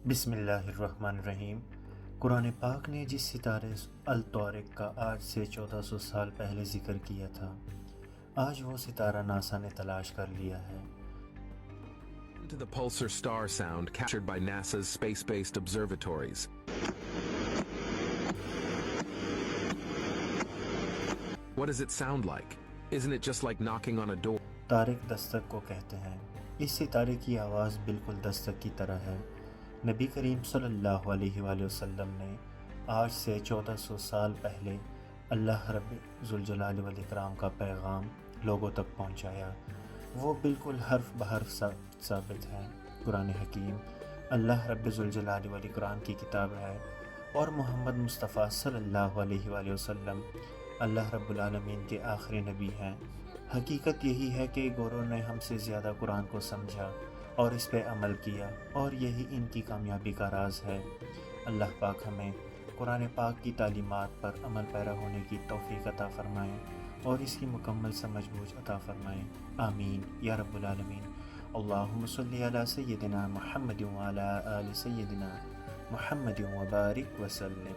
بسم اللہ الرحمن الرحیم۔ قرآن پاک نے جس ستارے الطارق کا آج سے 1400 سال پہلے ذکر کیا تھا، آج وہ ستارہ ناسا نے تلاش کر لیا ہے۔ To the pulsar star sound captured by NASA's space-based observatories. What does it sound like? Isn't it just like knocking on a door? Tariq دستک کو کہتے ہیں۔ اس ستارے کی آواز بالکل دستک کی طرح ہے۔ نبی کریم صلی اللہ علیہ وآلہ وسلم نے آج سے 1400 سال پہلے اللہ رب ذوالجلال والاکرام کا پیغام لوگوں تک پہنچایا۔ وہ بالکل حرف بحرف ثابت ہے۔ قرآن حکیم اللہ رب ذوالجلال والاکرام کی کتاب ہے اور محمد مصطفیٰ صلی اللہ علیہ وآلہ وسلم اللہ رب العالمین کے آخری نبی ہیں۔ حقیقت یہی ہے کہ گوروں نے ہم سے زیادہ قرآن کو سمجھا اور اس پہ عمل کیا، اور یہی ان کی کامیابی کا راز ہے۔ اللہ پاک ہمیں قرآن پاک کی تعلیمات پر عمل پیرا ہونے کی توفیق عطا فرمائیں اور اس کی مکمل سمجھ بوجھ عطا فرمائیں، آمین یا رب العالمین۔ اللہم صلی علی سیدنا محمد وعلی آل سیدنا محمد وبارک وسلم۔